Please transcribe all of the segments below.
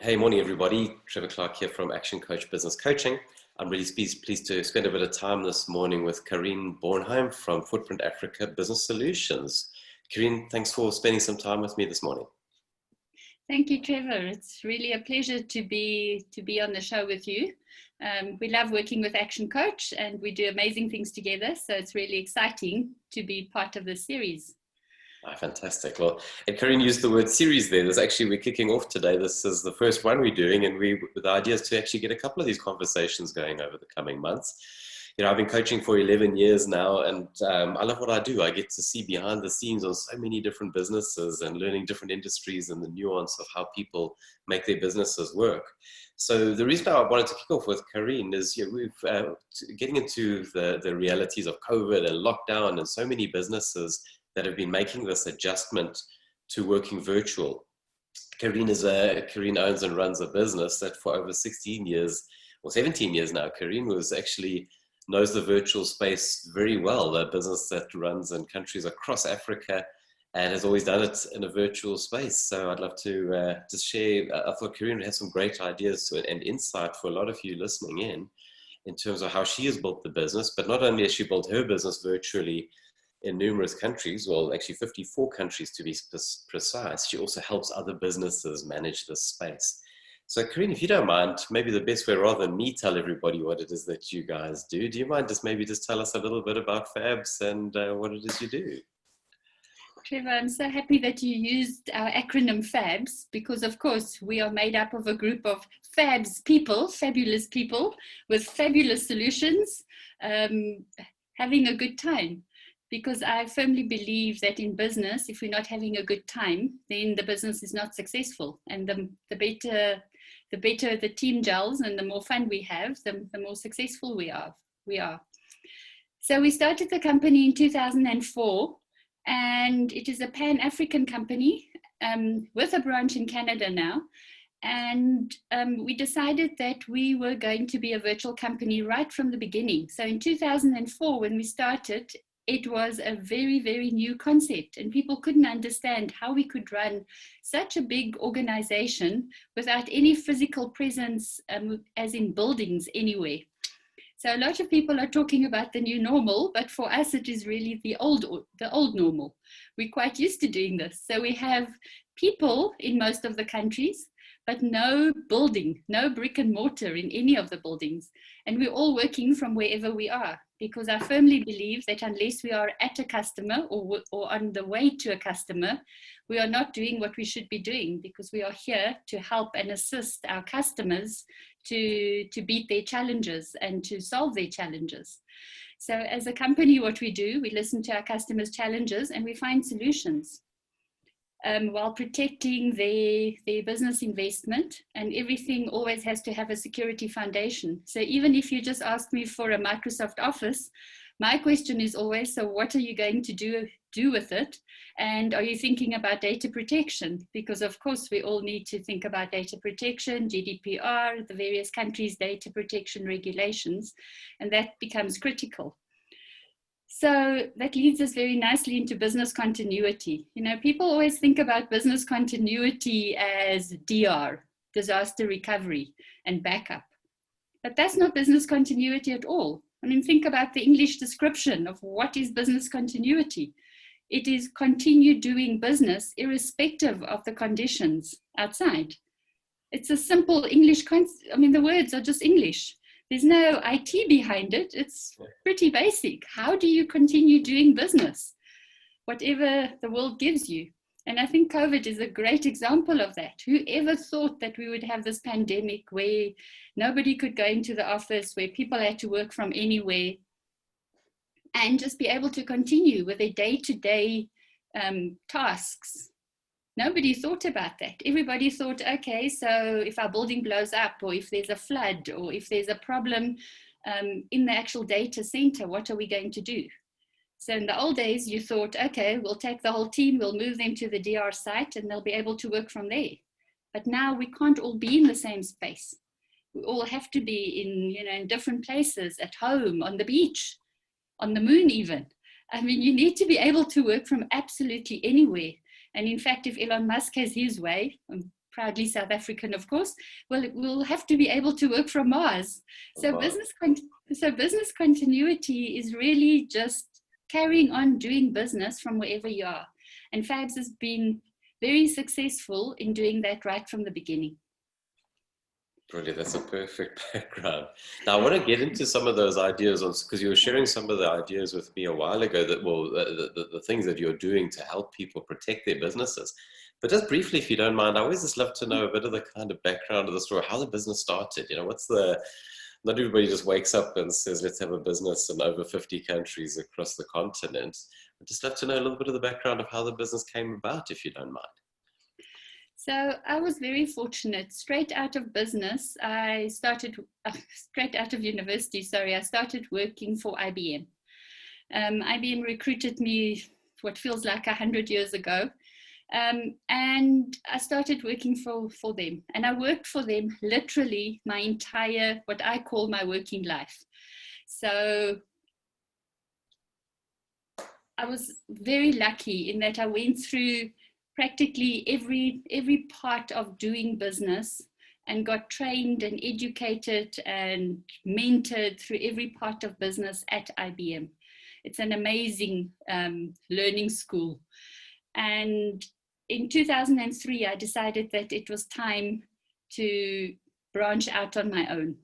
Hey, morning everybody. Trevor Clark here from Action Coach Business Coaching. I'm really pleased to spend a bit of time this morning with Karien Bornheim from Footprint Africa Business Solutions. Karien, thanks for spending some time with me this morning. Thank you, Trevor. It's really a pleasure to be on the show with you. We love working with Action Coach and we do amazing things together. So it's really exciting to be part of this series. Fantastic. Well, and Karien used the word series there. We're kicking off today. This is the first one we're doing, and the idea is to actually get a couple of these conversations going over the coming months. You know, I've been coaching for 11 years now, and I love what I do. I get to see behind the scenes on so many different businesses and learning different industries and the nuance of how people make their businesses work. So the reason I wanted to kick off with Karien is we've getting into the realities of COVID and lockdown and so many businesses that have been making this adjustment to working virtual. Karien owns and runs a business that for over 16 years, or 17 years now, Karien knows the virtual space very well. A business that runs in countries across Africa and has always done it in a virtual space. So I'd love to just share. I thought Karien had some great ideas and insight for a lot of you listening in terms of how she has built the business, but not only has she built her business virtually in numerous countries, well, actually 54 countries to be precise. She also helps other businesses manage this space. So Karien, if you don't mind, maybe the best way, rather than me tell everybody what it is that you guys do you mind just tell us a little bit about FABS and what it is you do? Trevor, I'm so happy that you used our acronym FABS because, of course, we are made up of a group of FABS people, fabulous people with fabulous solutions, having a good time. Because I firmly believe that in business, if we're not having a good time, then the business is not successful. And the better the team gels and the more fun we have, the more successful we are. So we started the company in 2004, and it is a Pan-African company with a branch in Canada now. And we decided that we were going to be a virtual company right from the beginning. So in 2004, when we started, it was a very, very new concept, and people couldn't understand how we could run such a big organization without any physical presence, as in buildings anywhere. So a lot of people are talking about the new normal, but for us, it is really the old normal. We're quite used to doing this. So we have people in most of the countries, but no building, no brick and mortar in any of the buildings. And we're all working from wherever we are, because I firmly believe that unless we are at a customer or on the way to a customer, we are not doing what we should be doing, because we are here to help and assist our customers to beat their challenges and to solve their challenges. So as a company, what we do, we listen to our customers' challenges and we find solutions. While protecting their business investment, and everything always has to have a security foundation. So even if you just ask me for a Microsoft Office, my question is always, so what are you going to do with it? And are you thinking about data protection? Because of course we all need to think about data protection, GDPR, the various countries' data protection regulations, and that becomes critical. So that leads us very nicely into business continuity. You know, people always think about business continuity as DR, disaster recovery and backup. But that's not business continuity at all. I mean, think about the English description of what is business continuity. It is continue doing business irrespective of the conditions outside. It's a simple English concept. I mean, the words are just English. There's no IT behind it. It's pretty basic. How do you continue doing business? Whatever the world gives you. And I think COVID is a great example of that. Whoever thought that we would have this pandemic where nobody could go into the office, where people had to work from anywhere and just be able to continue with their day-to-day tasks. Nobody thought about that. Everybody thought, okay, so if our building blows up, or if there's a flood, or if there's a problem in the actual data center, what are we going to do? So in the old days, you thought, okay, we'll take the whole team, we'll move them to the DR site, and they'll be able to work from there. But now we can't all be in the same space. We all have to be in different places, at home, on the beach, on the moon even. I mean, you need to be able to work from absolutely anywhere. And in fact, if Elon Musk has his way, proudly South African, of course, we'll have to be able to work from Mars. So business continuity is really just carrying on doing business from wherever you are. And FABS has been very successful in doing that right from the beginning. Brilliant, that's a perfect background. Now I want to get into some of those ideas, because you were sharing some of the ideas with me a while ago, that the things that you're doing to help people protect their businesses. But just briefly, if you don't mind, I always just love to know a bit of the kind of background of the story, how the business started. You know, not everybody just wakes up and says, let's have a business in over 50 countries across the continent. I'd just love to know a little bit of the background of how the business came about, if you don't mind. So I was very fortunate. Straight out of business, straight out of university, I started working for IBM. IBM recruited me what feels like 100 years ago. And I started working for them. And I worked for them literally my entire, what I call my working life. So I was very lucky in that I went through practically every part of doing business and got trained and educated and mentored through every part of business at IBM. It's an amazing learning school. And in 2003, I decided that it was time to branch out on my own.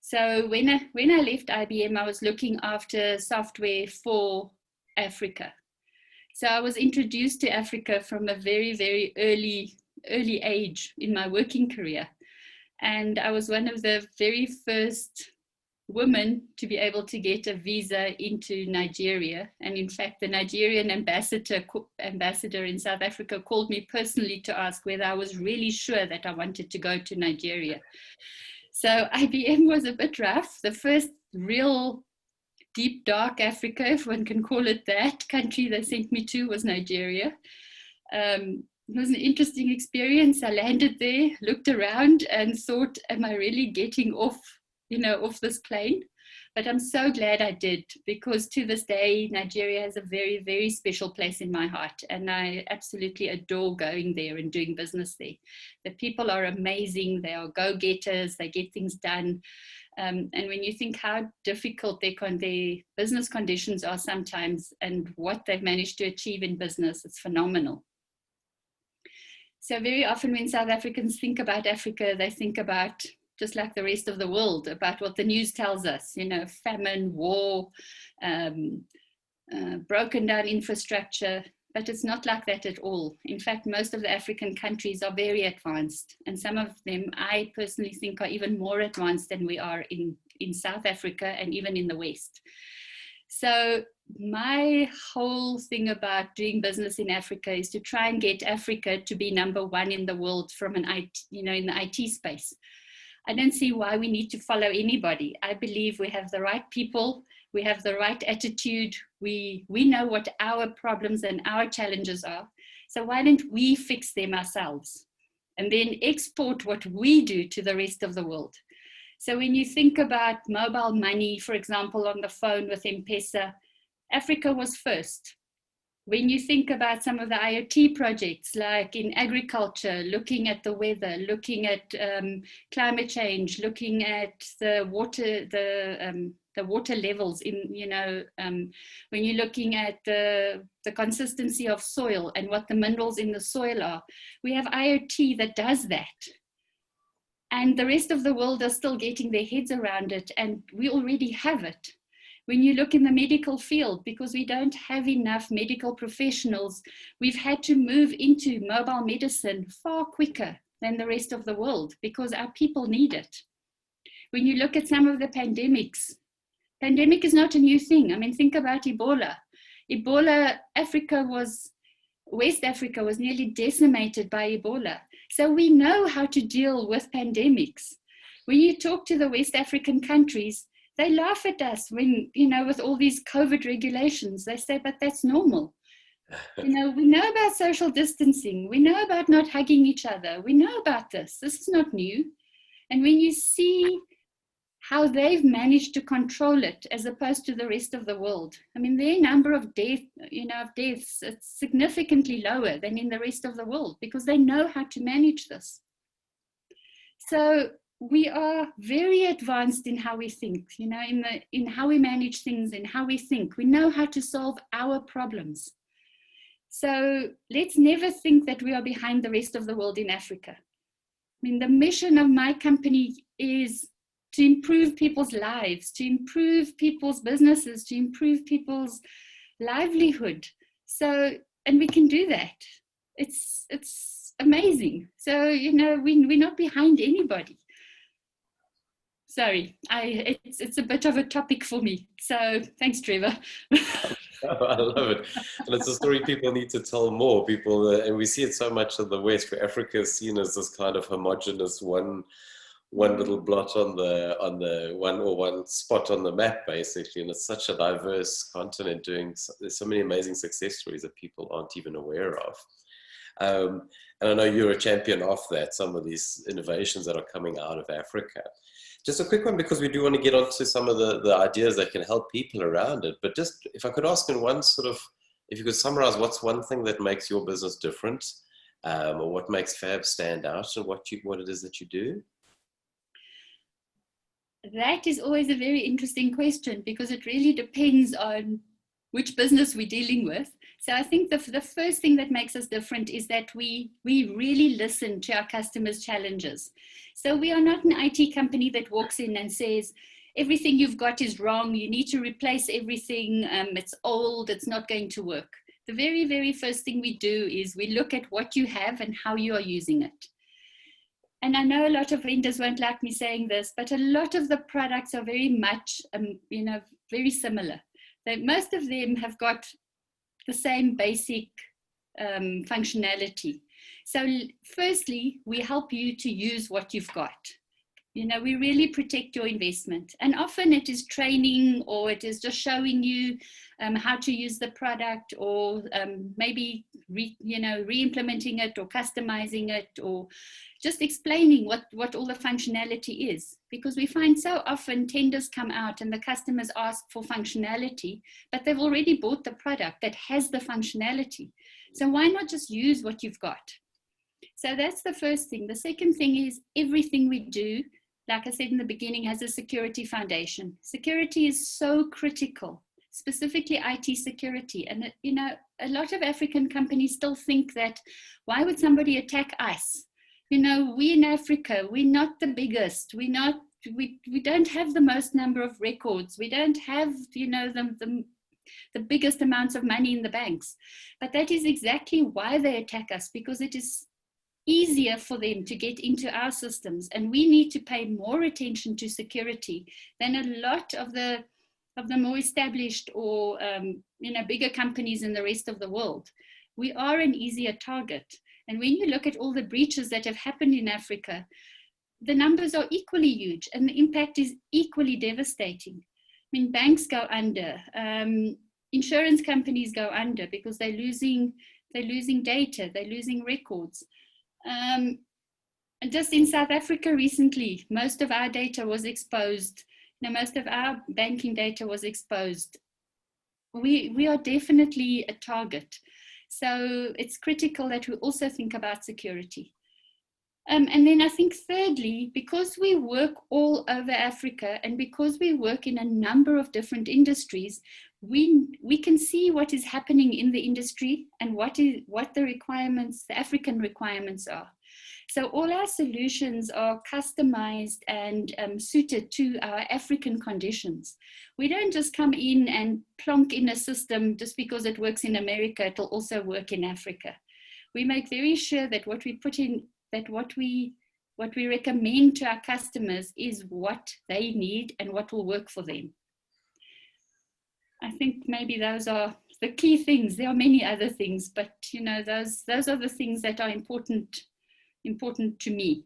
So when I left IBM, I was looking after software for Africa. So I was introduced to Africa from a very, very early age in my working career. And I was one of the very first women to be able to get a visa into Nigeria. And in fact, the Nigerian ambassador in South Africa called me personally to ask whether I was really sure that I wanted to go to Nigeria. So IBM was a bit rough. The first real deep, dark Africa, if one can call it that, country they sent me to was Nigeria. It was an interesting experience. I landed there, looked around and thought, am I really getting off this plane? But I'm so glad I did, because to this day, Nigeria has a very, very special place in my heart. And I absolutely adore going there and doing business there. The people are amazing. They are go-getters. They get things done. And when you think how difficult their business conditions are sometimes and what they've managed to achieve in business, it's phenomenal. So very often when South Africans think about Africa, they think about, just like the rest of the world, about what the news tells us, famine, war, broken down infrastructure. But it's not like that at all. In fact, most of the African countries are very advanced. And some of them, I personally think, are even more advanced than we are in South Africa and even in the West. So my whole thing about doing business in Africa is to try and get Africa to be number one in the world from in the IT space. I don't see why we need to follow anybody. I believe we have the right people. We have the right attitude. We know what our problems and our challenges are. So why don't we fix them ourselves and then export what we do to the rest of the world? So when you think about mobile money, for example, on the phone with M-Pesa, Africa was first. When you think about some of the IoT projects, like in agriculture, looking at the weather, looking at climate change, looking at the water levels when you're looking at the consistency of soil and what the minerals in the soil are, we have IoT that does that. And the rest of the world are still getting their heads around it, and we already have it. When you look in the medical field, because we don't have enough medical professionals, we've had to move into mobile medicine far quicker than the rest of the world because our people need it. When you look at some of the pandemic is not a new thing. I mean, think about Ebola. West Africa was nearly decimated by Ebola. So we know how to deal with pandemics. When you talk to the West African countries, they laugh at us when, with all these COVID regulations. They say, but that's normal. We know about social distancing. We know about not hugging each other. We know about this. This is not new. And when you see how they've managed to control it as opposed to the rest of the world. I mean, their number of deaths, it's significantly lower than in the rest of the world because they know how to manage this. So we are very advanced in how we think, in how we manage things, in how we think. We know how to solve our problems. So let's never think that we are behind the rest of the world in Africa. I mean, the mission of my company is to improve people's lives, to improve people's businesses, to improve people's livelihood. So, and we can do that. It's amazing. So, we're not behind anybody. Sorry, it's a bit of a topic for me. So thanks, Trevor. I love it. And it's a story people need to tell more. And we see it so much in the West, where Africa is seen as this kind of homogenous one little blot on the one spot on the map, basically. And it's such a diverse continent there's so many amazing success stories that people aren't even aware of. And I know you're a champion of that, some of these innovations that are coming out of Africa. Just a quick one, because we do want to get onto some of the ideas that can help people around it. But just if I could ask in one if you could summarize what's one thing that makes your business different, or what makes FABS stand out, and what it is that you do? That is always a very interesting question because it really depends on which business we're dealing with. So I think the first thing that makes us different is that we really listen to our customers' challenges. So we are not an IT company that walks in and says, everything you've got is wrong, you need to replace everything, it's old, it's not going to work. The very, very first thing we do is we look at what you have and how you are using it. And I know a lot of vendors won't like me saying this, but a lot of the products are very much, very similar. Most of them have got the same basic functionality. So firstly, we help you to use what you've got. We really protect your investment. And often it is training, or it is just showing you how to use the product, or maybe re-implementing it or customizing it, or just explaining what all the functionality is. Because we find so often tenders come out and the customers ask for functionality, but they've already bought the product that has the functionality. So why not just use what you've got? So that's the first thing. The second thing is everything we do, like I said in the beginning, has a security foundation. Security is so critical, specifically IT security. And, a lot of African companies still think that, why would somebody attack us? We in Africa, we're not the biggest. We don't have the most number of records. We don't have, the biggest amounts of money in the banks. But that is exactly why they attack us, because it is easier for them to get into our systems, and we need to pay more attention to security than a lot of the more established or bigger companies in the rest of the world. We are an easier target, and when you look at all the breaches that have happened in Africa, the numbers are equally huge and the impact is equally devastating. I mean, banks go under, insurance companies go under because they're losing data, they're losing records. And just in South Africa recently, most of our data was exposed. Most of our banking data was exposed. We are definitely a target. So it's critical that we also think about security. And then I think thirdly, because we work all over Africa and because we work in a number of different industries, we can see what is happening in the industry and what the requirements, the African requirements are. So all our solutions are customized and suited to our African conditions. We don't just come in and plonk in a system just because it works in America, it'll also work in Africa. We make very sure that what we put in, that what we recommend to our customers is what they need and what will work for them. I think maybe those are the key things. There are many other things, but those are the things that are important to me,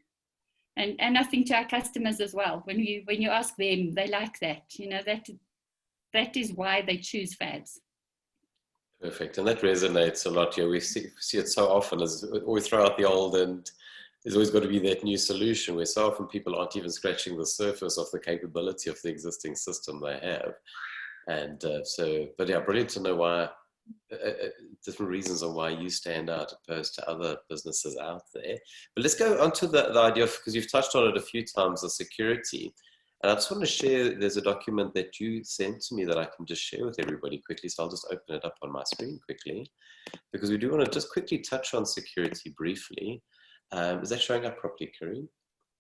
and I think to our customers as well. When you ask them, they like that. That is why they choose FABS. Perfect, and that resonates a lot. We see it so often as we throw out the old and there's always got to be that new solution where so often people aren't even scratching the surface of the capability of the existing system they have. And but yeah, brilliant to know why, different reasons on why you stand out opposed to other businesses out there. But let's go on to the idea of, because you've touched on it a few times, the security. And I just want to share, there's a document that you sent to me that I can just share with everybody quickly. So I'll just open it up on my screen quickly, because we do want to just quickly touch on security briefly. Is that showing up properly, Karien?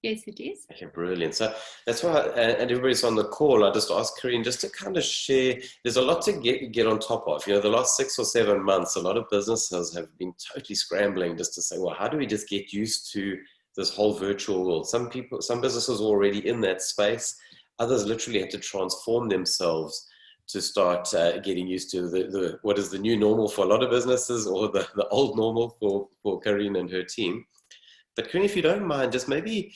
Yes, it is. Okay, brilliant. So that's why, and everybody's on the call, I just asked Karien just to kind of share, there's a lot to get on top of. You know, the last 6 or 7 months, a lot of businesses have been totally scrambling just to say, well, how do we just get used to this whole virtual world? Some businesses are already in that space. Others literally had to transform themselves to start getting used to what is the new normal for a lot of businesses, or the old normal for Karien and her team. But Karien, if you don't mind, just maybe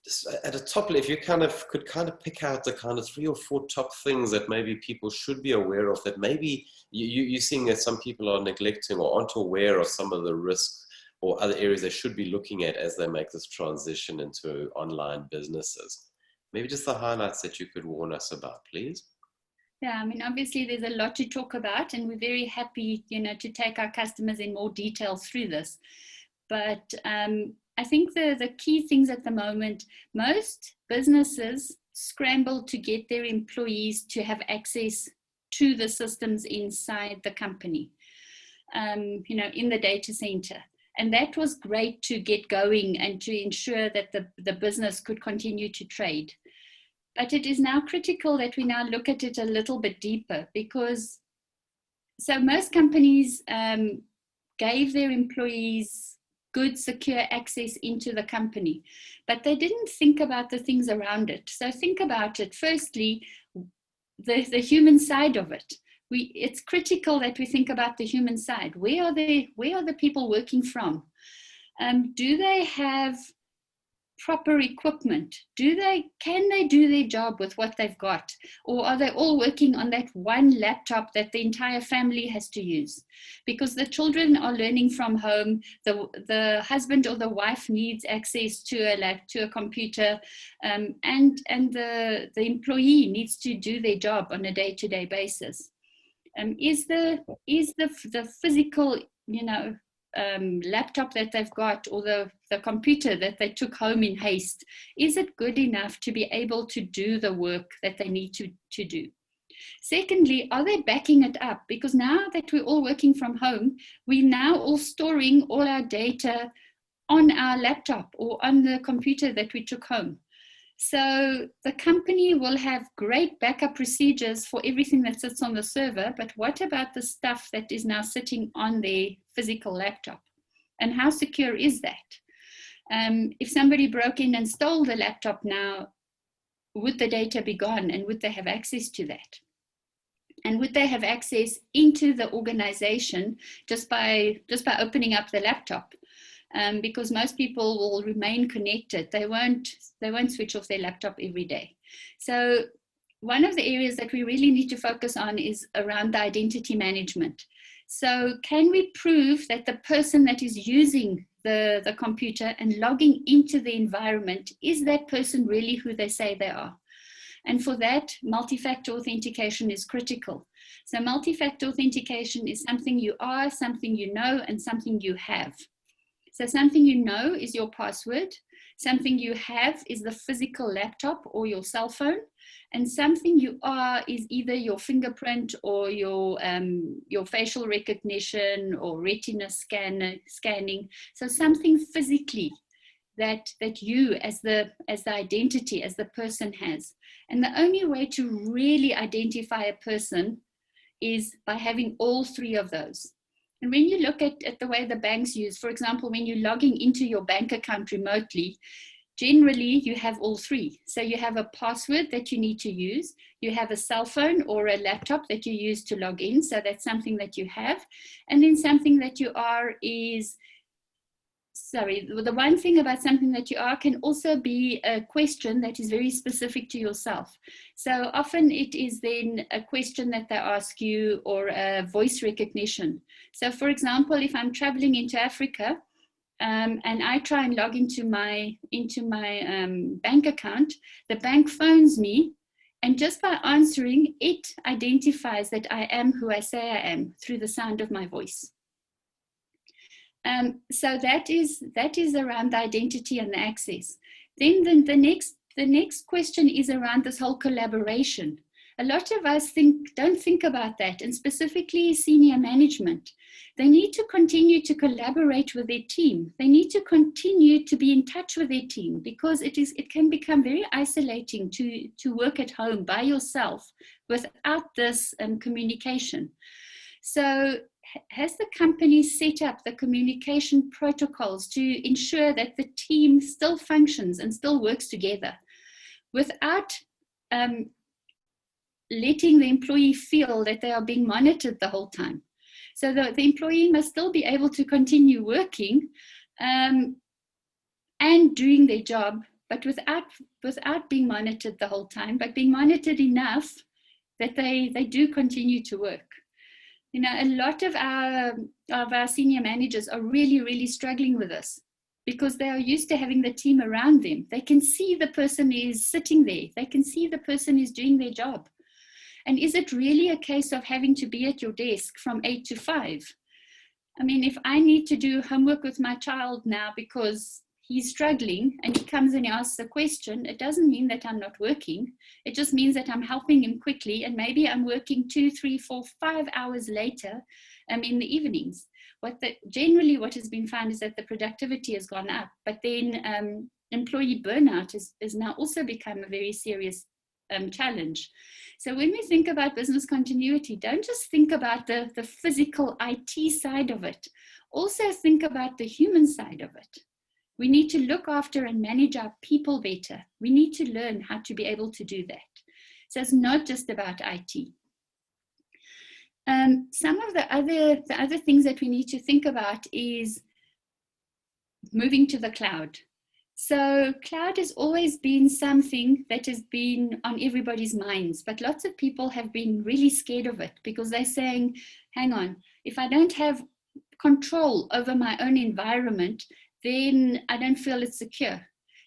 just at a top level, if you could pick out the kind of 3 or 4 top things that maybe people should be aware of, that maybe you're seeing that some people are neglecting or aren't aware of some of the risks or other areas they should be looking at as they make this transition into online businesses. Maybe just the highlights that you could warn us about, please. Yeah, I mean, obviously there's a lot to talk about, and we're very happy, to take our customers in more detail through this. But I think the key things at the moment, most businesses scramble to get their employees to have access to the systems inside the company, in the data center. And that was great to get going and to ensure that the business could continue to trade. But it is now critical that we now look at it a little bit deeper, because so most companies gave their employees good, secure access into the company, but they didn't think about the things around it. So think about it. Firstly, the human side of it. It's critical that we think about the human side. Where are the people working from? Do they have proper equipment? Can they do their job with what they've got? Or are they all working on that one laptop that the entire family has to use? Because the children are learning from home, the husband or the wife needs access to a computer, and the employee needs to do their job on a day-to-day basis. Is the physical, laptop that they've got, or the computer that they took home in haste, is it good enough to be able to do the work that they need to do? Secondly, are they backing it up? Because now that we're all working from home, we're now all storing all our data on our laptop or on the computer that we took home. So the company will have great backup procedures for everything that sits on the server, but what about the stuff that is now sitting on their physical laptop? And how secure is that? If somebody broke in and stole the laptop now, would the data be gone, and would they have access to that? And would they have access into the organization just by opening up the laptop? Because most people will remain connected. They won't switch off their laptop every day. So one of the areas that we really need to focus on is around the identity management. So can we prove that the person that is using the computer and logging into the environment, is that person really who they say they are? And for that, multi-factor authentication is critical. So multi-factor authentication is something you are, something you know, and something you have. So something you know is your password, something you have is the physical laptop or your cell phone, and something you are is either your fingerprint or your facial recognition or retina scanning. So something physically that you as the identity, as the person has. And the only way to really identify a person is by having all 3 of those. And when you look at the way the banks use, for example, when you're logging into your bank account remotely, generally you have all 3. So you have a password that you need to use, you have a cell phone or a laptop that you use to log in, so that's something that you have, and then something that you are is, the one thing about something that you are can also be a question that is very specific to yourself. So often it is then a question that they ask you, or a voice recognition. So for example, if I'm traveling into Africa and I try and log into my bank account, the bank phones me, and just by answering, it identifies that I am who I say I am through the sound of my voice. So that is around the identity and the access. Then the next question is around this whole collaboration. A lot of us don't think about that, and specifically senior management. They need to continue to collaborate with their team. They need to continue to be in touch with their team, because it can become very isolating to work at home by yourself without this communication. So has the company set up the communication protocols to ensure that the team still functions and still works together without letting the employee feel that they are being monitored the whole time? So the employee must still be able to continue working and doing their job, but without being monitored the whole time, but being monitored enough that they do continue to work. You know, a lot of our senior managers are really, really struggling with this, because they are used to having the team around them. They can see the person is sitting there. They can see the person is doing their job. And is it really a case of having to be at your desk from 8 to 5? I mean, if I need to do homework with my child now because he's struggling and he comes and he asks a question, it doesn't mean that I'm not working. It just means that I'm helping him quickly, and maybe I'm working 2, 3, 4, 5 hours later in the evenings. Generally what has been found is that the productivity has gone up, but then employee burnout has now also become a very serious challenge. So when we think about business continuity, don't just think about the physical IT side of it. Also think about the human side of it. We need to look after and manage our people better. We need to learn how to be able to do that. So it's not just about IT. Some of the other things that we need to think about is moving to the cloud. So cloud has always been something that has been on everybody's minds, but lots of people have been really scared of it, because they're saying, hang on, if I don't have control over my own environment, then I don't feel it's secure.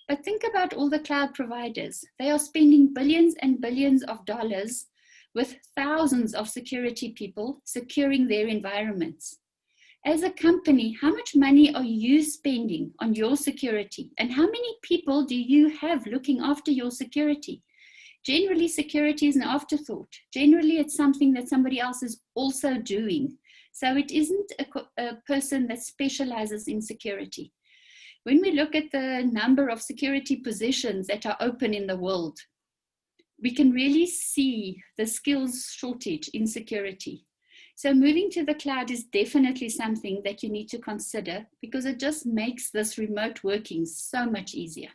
But think about all the cloud providers. They are spending billions and billions of dollars with thousands of security people securing their environments. As a company, how much money are you spending on your security? And how many people do you have looking after your security? Generally, security is an afterthought. Generally, it's something that somebody else is also doing. So it isn't a person that specializes in security. When we look at the number of security positions that are open in the world, we can really see the skills shortage in security. So moving to the cloud is definitely something that you need to consider, because it just makes this remote working so much easier.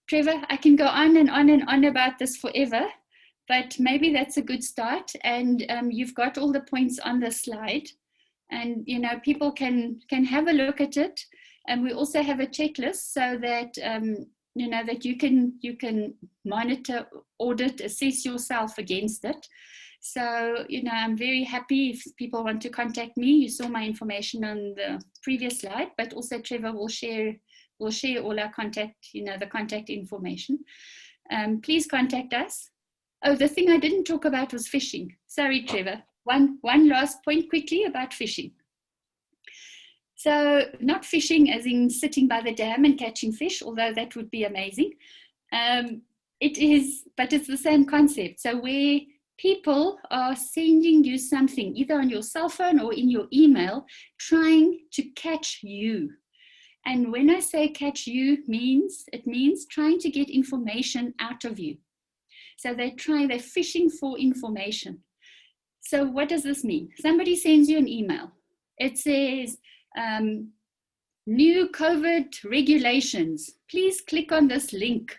Trevor, I can go on and on and on about this forever, but maybe that's a good start. And you've got all the points on the slide, and you know, people can have a look at it. And we also have a checklist so that you know, that you can monitor, audit, assess yourself against it. So, you know, I'm very happy if people want to contact me. You saw my information on the previous slide, but also Trevor will share all our contact, you know, the contact information. Please contact us. Oh, the thing I didn't talk about was phishing. Sorry, Trevor. One last point quickly about phishing. So not fishing as in sitting by the dam and catching fish, although that would be amazing. It is, but it's the same concept. So where people are sending you something, either on your cell phone or in your email, trying to catch you. And when I say catch you, it means trying to get information out of you. So they're fishing for information. So what does this mean? Somebody sends you an email. It says, new COVID regulations. Please click on this link.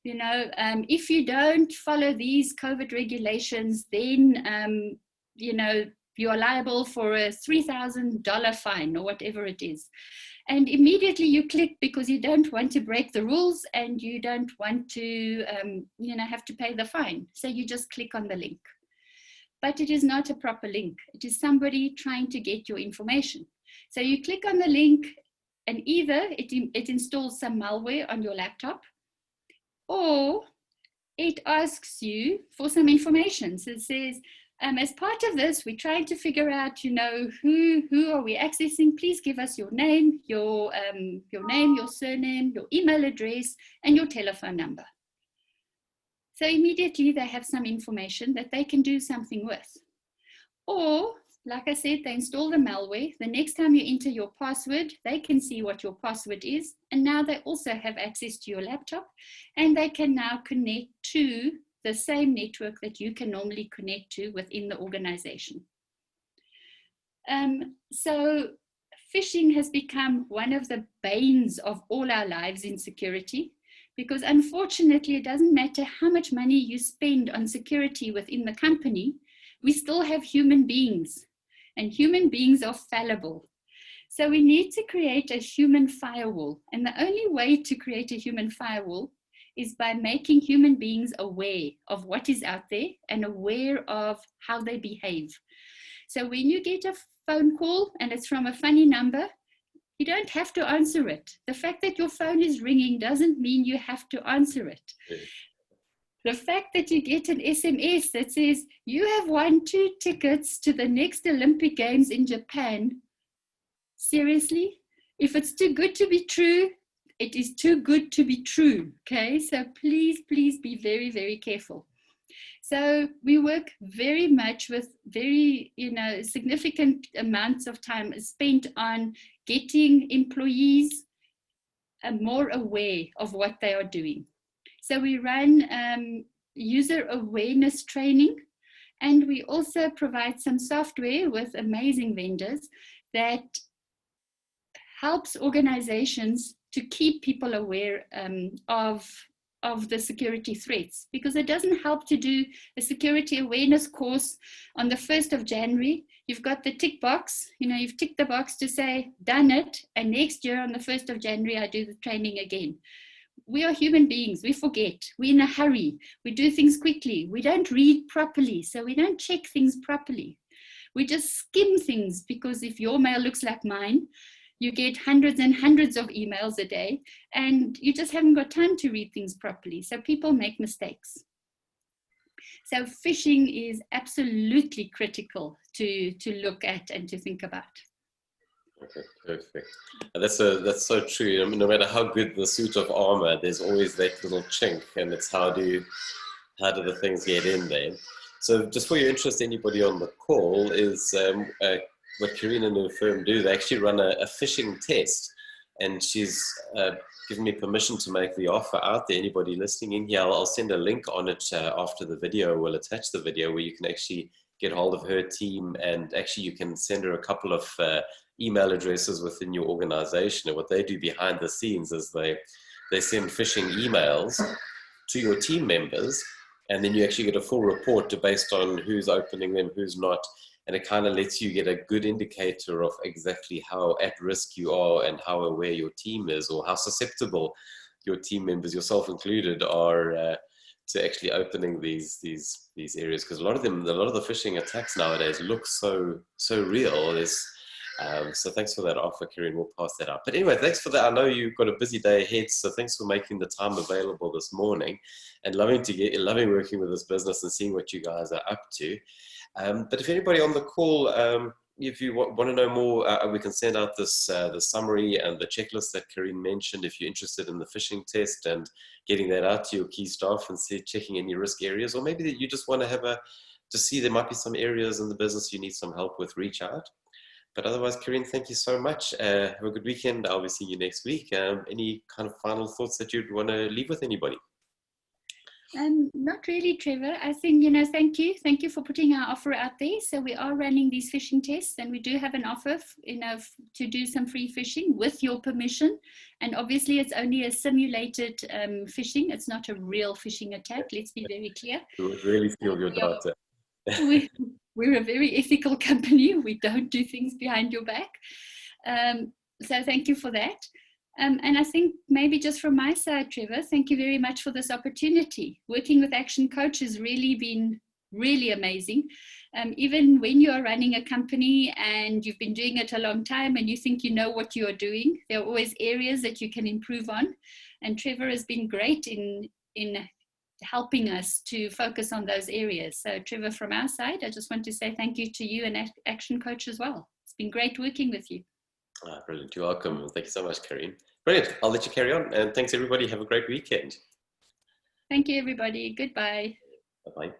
You know, if you don't follow these COVID regulations, then, you know, you're liable for a $3,000 fine or whatever it is. And immediately you click because you don't want to break the rules and you don't want to, you know, have to pay the fine. So you just click on the link. But it is not a proper link. It is somebody trying to get your information. So you click on the link, and either it installs some malware on your laptop, or it asks you for some information. So it says, as part of this, we're trying to figure out, who are we accessing? Please give us your name, your surname, your email address, and your telephone number. So immediately they have some information that they can do something with. Or, like I said, they install the malware. The next time you enter your password, they can see what your password is. And now they also have access to your laptop, and they can now connect to the same network that you can normally connect to within the organization. So phishing has become one of the banes of all our lives in security, because unfortunately, it doesn't matter how much money you spend on security within the company, we still have human beings, and human beings are fallible. So we need to create a human firewall. And the only way to create a human firewall is by making human beings aware of what is out there and aware of how they behave. So when you get a phone call and it's from a funny number, you don't have to answer it. The fact that your phone is ringing doesn't mean you have to answer it. The fact that you get an SMS that says, you have won 2 tickets to the next Olympic Games in Japan. Seriously? If it's too good to be true, it is too good to be true. Okay, so please, please be very, very careful. So we work very much with very, significant amounts of time spent on getting employees more aware of what they are doing. So we run user awareness training, and we also provide some software with amazing vendors that helps organizations to keep people aware of the security threats, because it doesn't help to do a security awareness course on the 1st of January. You've got the tick box, you've ticked the box to say, done it, and next year on the 1st of January, I do the training again. We are human beings, we forget, we're in a hurry, we do things quickly, we don't read properly, so we don't check things properly. We just skim things, because if your mail looks like mine, you get hundreds and hundreds of emails a day, and you just haven't got time to read things properly. So people make mistakes. So phishing is absolutely critical to look at and to think about. Okay, perfect. And that's so true. I mean, no matter how good the suit of armor, there's always that little chink, and it's how do the things get in there. So just for your interest, anybody on the call is what Karien and her firm do. They actually run a phishing test, and she's given me permission to make the offer out there. Anybody listening in here, I'll send a link on it after the video. We'll attach the video where you can actually get hold of her team, and actually you can send her a couple of email addresses within your organization. And what they do behind the scenes is they send phishing emails to your team members, and then you actually get a full report based on who's opening them, who's not. And it kind of lets you get a good indicator of exactly how at risk you are and how aware your team is, or how susceptible your team members, yourself included, are to actually opening these areas. Because a lot of the phishing attacks nowadays look so real. So thanks for that offer, Karien. We'll pass that up. But anyway, thanks for that. I know you've got a busy day ahead, so thanks for making the time available this morning, and loving working with this business and seeing what you guys are up to. But if anybody on the call, if you want to know more, we can send out this the summary and the checklist that Karien mentioned if you're interested in the phishing test and getting that out to your key staff and checking any risk areas, or maybe that you just want to see there might be some areas in the business you need some help with, reach out. But otherwise, Karien, thank you so much. Have a good weekend. I'll be seeing you next week. Any kind of final thoughts that you'd want to leave with anybody? Not really, Trevor. I think, thank you. Thank you for putting our offer out there. So we are running these phishing tests, and we do have an offer, to do some free phishing with your permission. And obviously, it's only a simulated phishing. It's not a real phishing attack. Let's be very clear. We would really steal your data. We're a very ethical company. We don't do things behind your back. So thank you for that. And I think maybe just from my side, Trevor, thank you very much for this opportunity. Working with Action Coach has really been really amazing. Even when you're running a company and you've been doing it a long time and you think you know what you're doing, there are always areas that you can improve on. And Trevor has been great in helping us to focus on those areas. So Trevor, from our side, I just want to say thank you to you and Action Coach as well. It's been great working with you. Brilliant. You're welcome. Thank you so much, Karien. Brilliant. I'll let you carry on. And thanks, everybody. Have a great weekend. Thank you, everybody. Goodbye. Bye-bye.